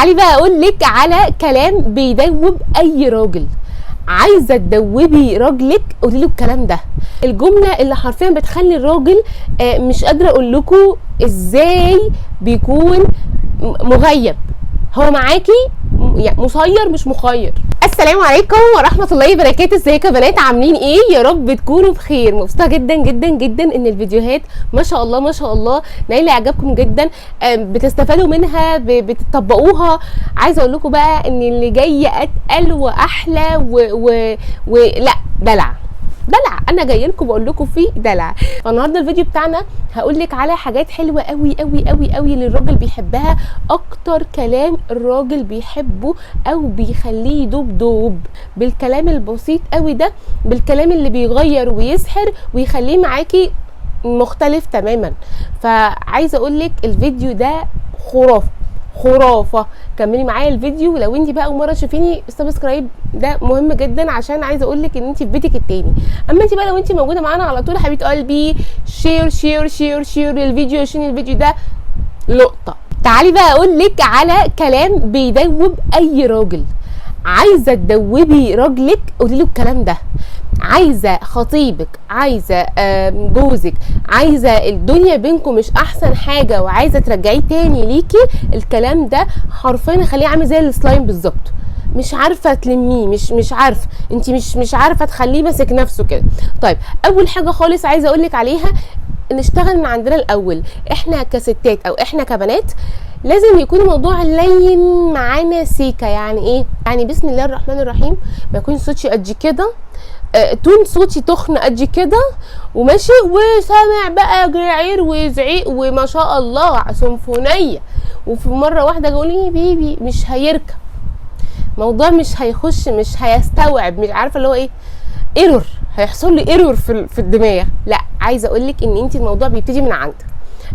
تعالي بقى اقول لك على كلام بيدوب اي راجل. عايزه تدوبي راجلك قولي له الكلام ده، الجمله اللي حرفيا بتخلي الراجل مش قادره اقول لكم ازاي بيكون مغيب، هو معاكي يعني مسير مش مخير. السلام عليكم ورحمه الله وبركاته. ازيكم يا بنات، عاملين ايه؟ يا رب تكونوا بخير. مبسوطه جدا جدا جدا ان الفيديوهات ما شاء الله ما شاء الله نايله اعجابكم جدا، بتستفادوا منها، بتطبقوها. عايزه اقول لكم بقى ان اللي جاي اتقل واحلى لا دلع انا جايه لكم بقول لكم فيه دلع. فالنهارده الفيديو بتاعنا هقول لك على حاجات حلوه قوي قوي قوي قوي اللي الراجل بيحبها، اكتر كلام الراجل بيحبه او بيخليه يدوب دوب، بالكلام البسيط قوي ده، بالكلام اللي بيغير ويسحر ويخليه معاكي مختلف تماما. فعايزه اقول لك الفيديو ده خرافه. كملي معايا الفيديو، ولو انت بقى اول مره تشوفيني السبسكرايب ده مهم جدا عشان عايزه اقول لك ان انت في بيتك التاني. اما انت بقى لو انت موجوده معانا على طول حبيبه قلبي شير شير شير شير الفيديو عشان الفيديو ده لقطه. تعالي بقى اقول لك على كلام بيدوب اي راجل. عايزه تدوبي راجلك قولي له الكلام ده. عايزه خطيبك، عايزه جوزك، عايزه الدنيا بينكم مش احسن حاجه وعايزه ترجعيه تاني ليكي، الكلام ده حرفيا خليه عامل زي السلايم بالظبط، مش عارفه تلميه، مش عارفه انت مش عارفه تخليه ماسك نفسه كده. طيب اول حاجه خالص عايزه اقول لك عليها، نشتغل من عندنا الاول. احنا كستات او احنا كبنات لازم يكون الموضوع لين معانا سيكه. يعني ايه؟ يعني بسم الله الرحمن الرحيم، ما يكون صوتي قد كده، تون صوتي تخن قد كده وماشي وسامع بقى جعير وزعيق وما شاء الله سيمفونيه، وفي مره واحده اقول لي بيبي مش هيركب موضوع، مش هيخش، مش هيستوعب، مش عارفه اللي هو ايه، ايرور، هيحصل لي ايرور في الدماغ. لا، عايزه اقول لك ان انت الموضوع بيبتدي من عند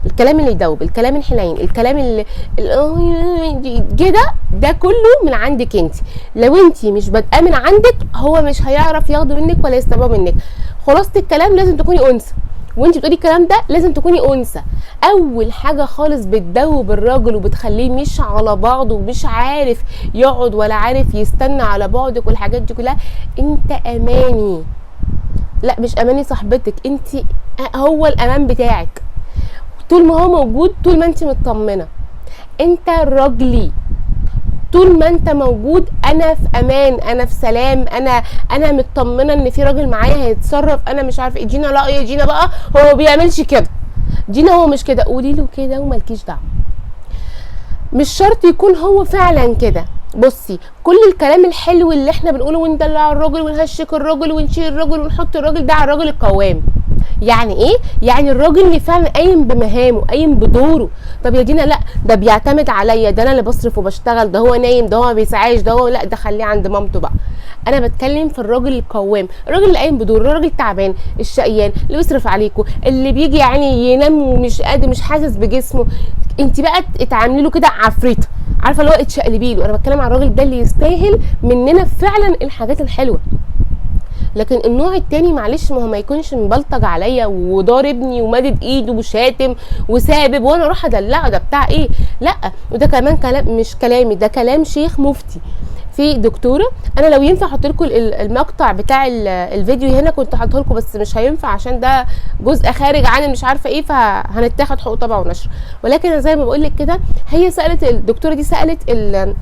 الكلام اللي يدوب، الكلام الحنين، الكلام اللي كده، ده كله من عندك انت. لو انت مش بادئه من عندك هو مش هيعرف ياخده منك ولا يستوعبه منك. خلاصه الكلام لازم تكوني انثى، وانت بتقولي الكلام ده لازم تكوني انثى. اول حاجه خالص بتدوب الراجل وبتخليه مش على بعضه ومش عارف يقعد ولا عارف يستنى على بعضك والحاجات دي كلها، انت اماني. لا مش اماني صاحبتك، انت هو الامان بتاعك. طول ما هو موجود، طول ما انت مطمنه، انت راجلي، طول ما انت موجود انا في امان، انا في سلام، انا مطمنه ان في راجل معايا هيتصرف. انا مش عارفه ايه جينا، لا يا جينا بقى هو ما بيعملش كده، جينا هو مش كده، قولي له كده ومالكيش دعوه. مش شرط يكون هو فعلا كده. بصي، كل الكلام الحلو اللي احنا بنقوله وندلع الراجل ونهشك الراجل ونشيل الراجل ونحط الراجل ده على الراجل القوام. يعني ايه؟ يعني الراجل اللي فعلا قايم بمهامه، قايم بدوره. طب يا دينا لا ده بيعتمد عليا، ده انا اللي بصرف وبشتغل، ده هو نايم، ده هو ما بيسعاش، ده هو لا، ده خليه عند مامته بقى. انا بتكلم في الراجل القوام، الراجل اللي قايم بدوره، الراجل التعبان الشقيان اللي بيصرف عليكم، اللي بيجي يعني ينام ومش قادر، مش حاسس بجسمه. انت بقى اتعاملي له كده عفريته، عارفه اللي هو اتشقلبي له. انا بتكلم على الراجل ده اللي يستاهل مننا فعلا الحاجات الحلوه. لكن النوع التاني معلش، ما هو ما يكونش مبلطج عليا وضاربني ومادد ايده وشاتم وسابب وانا اروح ادلعه، ده بتاع ايه؟ لا، وده كمان كلام مش كلامي، ده كلام شيخ مفتي. في دكتوره، انا لو ينفع احط لكم المقطع بتاع الفيديو هنا كنت هحطه لكم، بس مش هينفع عشان ده جزء خارج عن مش عارفه ايه، فهنتاخد حقوق طبع ونشر. ولكن زي ما بقول لك كده، هي سالت الدكتوره دي، سالت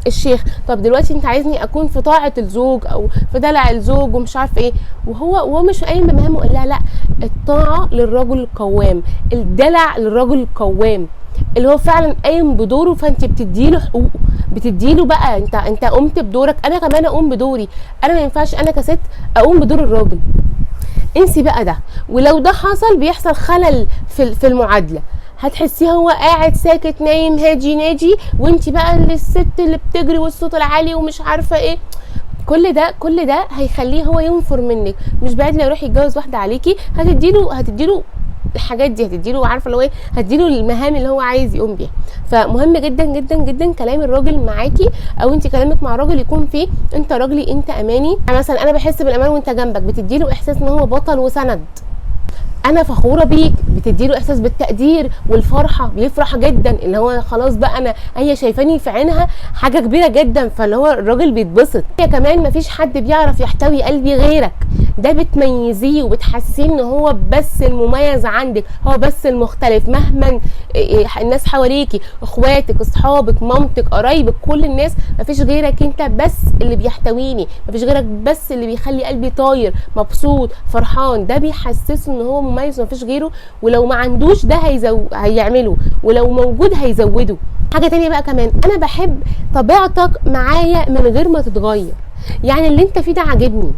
الشيخ طب دلوقتي انت عايزني اكون في طاعه الزوج او في دلع الزوج ومش عارفه ايه، وهو مش قايم بمهامه. قال لها لا، الطاعه للرجل القوام، الدلع للرجل القوام اللي هو فعلا قايم بدوره، فانت بتديله حقوقه، بتديله بقى انت قمت بدورك، انا كمان اقوم بدوري. انا ما ينفعش انا كست اقوم بدور الراجل، انسي بقى ده. ولو ده حصل بيحصل خلل في المعادله، هتحسيه هو قاعد ساكت نايم هادي ناجي، وانت بقى اللي الست اللي بتجري والصوت العالي ومش عارفه ايه. كل ده هيخليه هو ينفر منك. مش بعيد لو يروح يتجوز واحده عليكي هتديله الحاجات دي، هتديله عارفه اللي هو ايه، هتديله المهام اللي هو عايز يقوم بيها. فمهم جدا جدا جدا كلام الراجل معاكي او انت كلامك مع راجل يكون فيه انت راجلي، انت اماني. يعني مثلا انا بحس بالامان وانت جنبك، بتديله احساس ان هو بطل وسند، انا فخوره بيك بتديله احساس بالتقدير والفرحه، بيفرح جدا اللي هو خلاص بقى هي شايفاني في عينها حاجه كبيره جدا، فاللي هو الراجل بيتبسط. هي كمان مفيش حد بيعرف يحتوي قلبي غيرك، ده بتميزيه وبتحسيه ان هو بس المميز عندك، هو بس المختلف. مهما الناس حواليكي، اخواتك، اصحابك، مامتك، قرايبك، كل الناس، مفيش غيرك انت بس اللي بيحتويني، مفيش غيرك بس اللي بيخلي قلبي طاير مبسوط فرحان. ده بيحسسه ان هو مميز ومفيش غيره، ولو ما عندوش ده هيعمله، ولو موجود هيزوده. حاجه تانية بقى كمان، انا بحب طبيعتك معايا من غير ما تتغير. يعني اللي انت فيه ده عاجبني،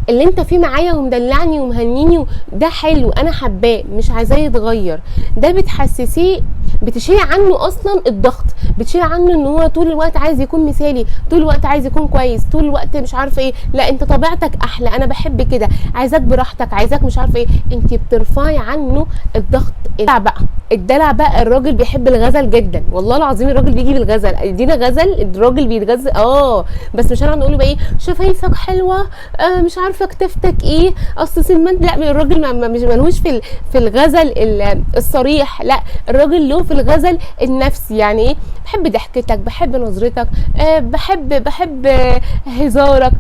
اللي انت فيه معايا ومدلعني ومهنيني ده حلو، انا حباه، مش عايزاه يتغير. ده بتحسسيه، بتشيل عنه اصلا الضغط، بتشيل عنه ان هو طول الوقت عايز يكون مثالي، طول الوقت عايز يكون كويس، طول الوقت مش عارفه ايه. لا، انت طبيعتك احلى، انا بحب كده، عايزاك براحتك، عايزاك مش عارفه ايه. انت بترفعي عنه الضغط. الدلع بقى الراجل بيحب الغزل جدا، والله العظيم الراجل بيجي بالغزل، ادينا غزل الراجل بيتغزل. بس مش هنقعد نقول له بقى ايه شفايفك حلوه، مش عارفه كتفتك ايه، اصل سلمان. لا، الراجل مش ملهوش في الغزل الصريح، لا الراجل له في الغزل النفسي. يعني ايه؟ بحب ضحكتك، بحب نظرتك، بحب هزارك،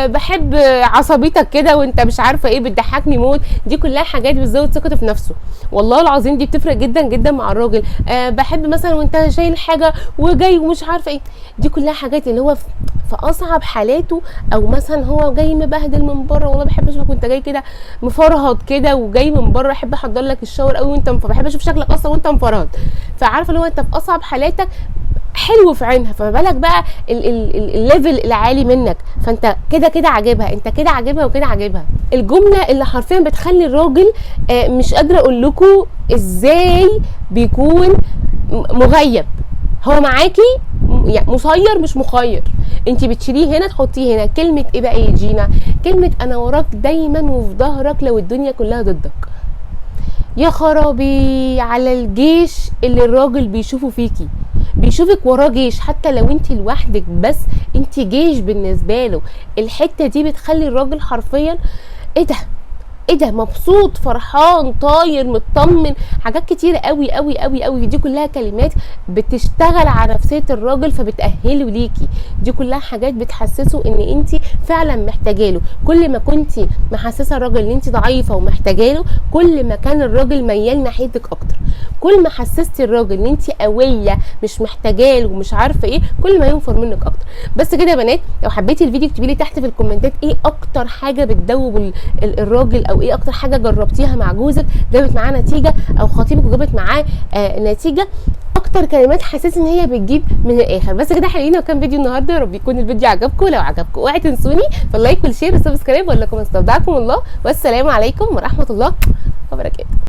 بحب عصبيتك كده وانت مش عارفه ايه، بتضحكني موت. دي كلها حاجات بتزود ثقته في نفسه، والله العظيم دي بتفرق جدا جدا مع الراجل. بحب مثلا وانت شايل حاجه وجاي ومش عارفه ايه. دي كلها حاجات اللي هو في اصعب حالاته، او مثلا هو جاي مبهدل من بره، والله بحب اشوفك وانت جاي كده مفرهد كده وجاي من بره، احب احضر لك الشاور قوي وانت بحب اشوف شكلك اصلا وانت مفرهد. فعارفه اللي هو انت في اصعب حالاتك حلو في عينها، فما بالك بقى الليفل العالي منك، فانت كده كده عاجبها، انت كده عاجبها وكده عاجبها. الجمله اللي حرفيا بتخلي الراجل مش قادره اقول لكم ازاي بيكون مغيب. هو معاكي يعني مسير مش مخير، انت بتشيليه هنا تحطيه هنا. كلمه ايه بقى يا جينا؟ كلمه انا وراك دايما وفي ظهرك لو الدنيا كلها ضدك. يا خرابي على الجيش اللي الراجل بيشوفه فيكي، بيشوفك وراه جيش، حتى لو انت لوحدك بس انت جيش بالنسبه له. الحته دي بتخلي الراجل حرفيا ايه ده مبسوط فرحان طاير مطمن. حاجات كتير قوي قوي قوي قوي، دي كلها كلمات بتشتغل على نفسيه الراجل فبتاهله ليكي. دي كلها حاجات بتحسسه ان انت فعلا محتاجاله. كل ما كنتي محسسه الراجل ان انت ضعيفه ومحتاجاله، كل ما كان الراجل ميال ناحيتك اكتر. كل ما حسستي الراجل ان انت قويه مش محتاجاله ومش عارفه ايه، كل ما ينفر منك اكتر. بس كده يا بنات، لو حبيتي الفيديو اكتبي لي تحت في الكومنتات ايه اكتر حاجه بتدوب الراجل، او ايه اكتر حاجه جربتيها مع جوزك جابت معاه نتيجه، او خطيبك وجابت معاه نتيجه. اكتر كلمات حسيت ان هي بتجيب من الاخر. بس كده حلوين، وكان فيديو النهارده، يا رب يكون الفيديو عجبكم. لو عجبكم اوعي تنسوني في اللايك والشير والسبسكرايب. واقول لكم استودعكم الله، والسلام عليكم ورحمه الله وبركاته.